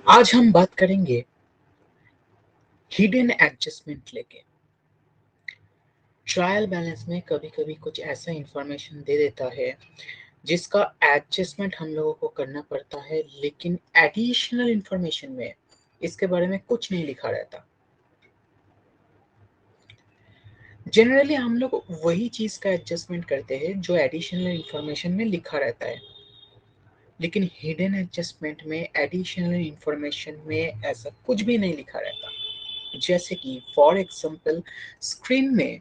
आज हम बात करेंगे हिडन एडजस्टमेंट लेके। ट्रायल बैलेंस में कभी कभी कुछ ऐसा इंफॉर्मेशन दे देता है जिसका एडजस्टमेंट हम लोगों को करना पड़ता है, लेकिन एडिशनल इंफॉर्मेशन में इसके बारे में कुछ नहीं लिखा रहता। जनरली हम लोग वही चीज का एडजस्टमेंट करते हैं जो एडिशनल इंफॉर्मेशन में लिखा रहता है, लेकिन हिडन एडजस्टमेंट में एडिशनल इंफॉर्मेशन में ऐसा कुछ भी नहीं लिखा रहता। जैसे कि फॉर एग्जांपल स्क्रीन में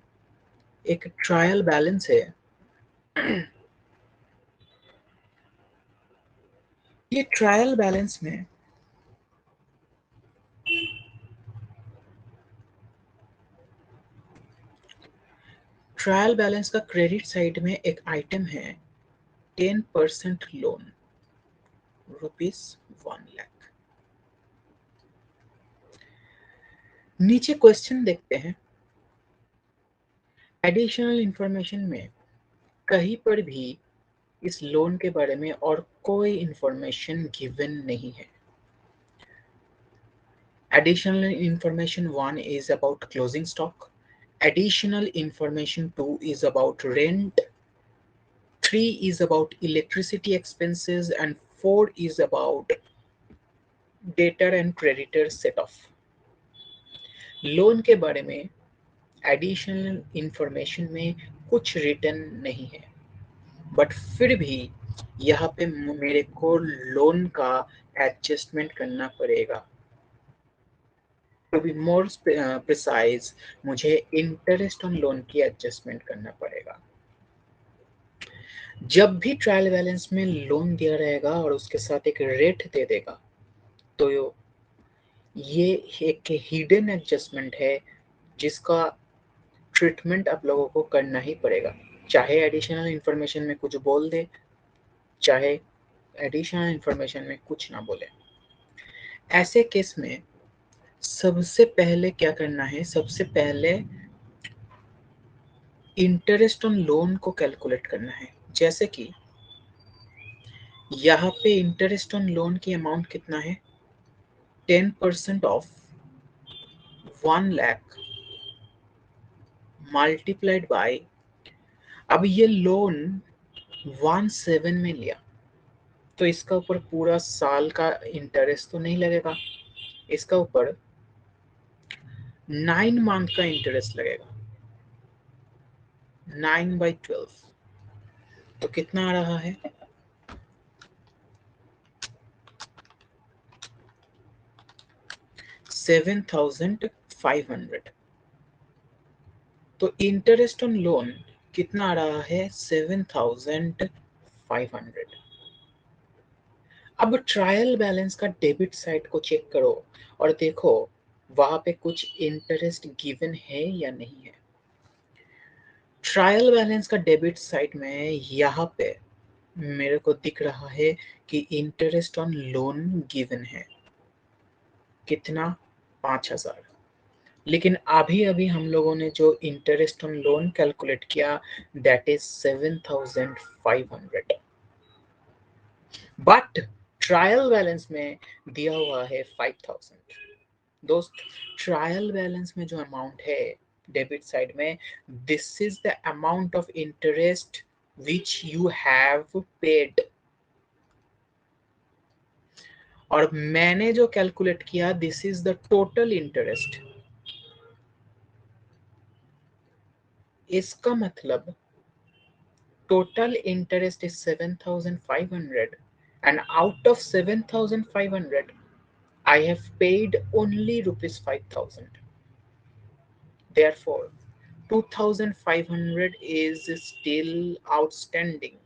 एक ट्रायल बैलेंस है। ये ट्रायल बैलेंस में ट्रायल बैलेंस का क्रेडिट साइड में एक आइटम है 10% लोन, ₹1 लाख। नीचे क्वेश्चन देखते हैं। एडिशनल इंफॉर्मेशन में कहीं पर भी इस लोन के बारे में और कोई इंफॉर्मेशन गिवन नहीं है। Additional information 1 is about closing stock. Additional information 2 is about rent. 3 is about electricity expenses, and 4 is about debtor and creditor set off. Loan के बारे में एडिशनल इंफॉर्मेशन में कुछ रिटर्न नहीं है, बट फिर भी यहाँ पे मेरे को लोन का एडजस्टमेंट करना पड़ेगा। टू बी मोर प्रिसाइज, मुझे इंटरेस्ट ऑन लोन की एडजस्टमेंट करना पड़ेगा। जब भी ट्रायल बैलेंस में लोन दिया रहेगा और उसके साथ एक रेट दे देगा, तो ये एक हिडन एडजस्टमेंट है जिसका ट्रीटमेंट आप लोगों को करना ही पड़ेगा, चाहे एडिशनल इंफॉर्मेशन में कुछ बोल दे, चाहे एडिशनल इंफॉर्मेशन में कुछ ना बोले। ऐसे केस में सबसे पहले क्या करना है, सबसे पहले इंटरेस्ट ऑन लोन को कैलकुलेट करना है। जैसे कि यहाँ पे इंटरेस्ट ऑन लोन की अमाउंट कितना है, 10% ऑफ 1 लाख मल्टीप्लाइड बाय, अब ये लोन 17 में लिया तो इसका ऊपर पूरा साल का इंटरेस्ट तो नहीं लगेगा, इसका ऊपर 9 मंथ का इंटरेस्ट लगेगा। 9/12 तो कितना आ रहा है, 7,500। तो इंटरेस्ट ऑन लोन कितना आ रहा है, 7,500। अब ट्रायल बैलेंस का डेबिट साइड को चेक करो और देखो वहां पे कुछ इंटरेस्ट गिवन है या नहीं है। ट्रायल बैलेंस का डेबिट साइड में यहाँ पे मेरे को दिख रहा है कि इंटरेस्ट ऑन लोन गिवन है, कितना, 5,000। लेकिन अभी अभी हम लोगों ने जो इंटरेस्ट ऑन लोन कैलकुलेट किया, that is 7,500, but trial balance में दिया हुआ है 5,000। दोस्त, ट्रायल बैलेंस में जो अमाउंट है डेबिट साइड में, this is the amount of interest which you have paid, और मैंने जो कैलकुलेट किया this is the total interest. इसका मतलब total interest is 7,500, and out of 7,500 I have paid only rupees 5,000. Therefore 2,500 is still outstanding.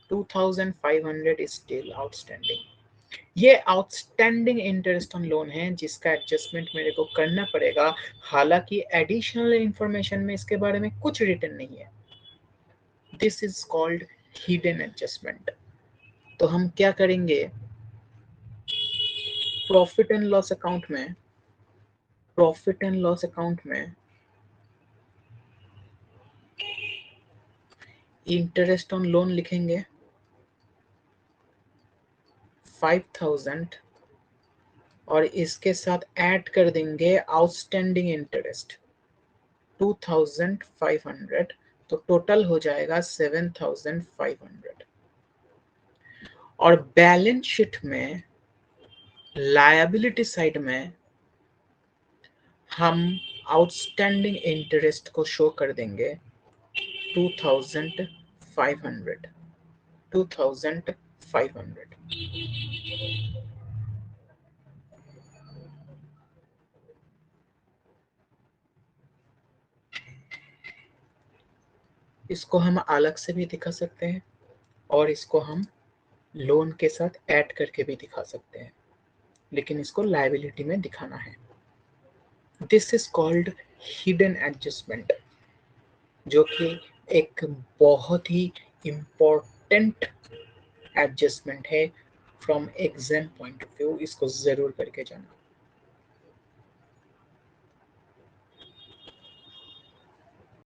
2,500 is still outstanding. ये outstanding interest on loan है जिसका adjustment मेरे को करना पड़ेगा। हालांकि एडिशनल इंफॉर्मेशन में इसके बारे में कुछ रिटर्न नहीं है। This is called hidden adjustment. तो हम क्या करेंगे, प्रॉफिट एंड लॉस अकाउंट में, प्रॉफिट एंड लॉस अकाउंट में इंटरेस्ट ऑन लोन लिखेंगे 5,000 और इसके साथ ऐड कर देंगे आउटस्टैंडिंग इंटरेस्ट 2500, तो टोटल हो जाएगा 7500। और बैलेंस शीट में लायबिलिटी साइड में हम आउटस्टैंडिंग इंटरेस्ट को शो कर देंगे 2500। 2500। इसको हम अलग से भी दिखा सकते हैं और इसको हम लोन के साथ ऐड करके भी दिखा सकते हैं, लेकिन इसको लायबिलिटी में दिखाना है। This is called hidden adjustment, जो कि एक बहुत ही इम्पोर्टेंट एडजस्टमेंट है from exam point of view. इसको जरूर करके जाना।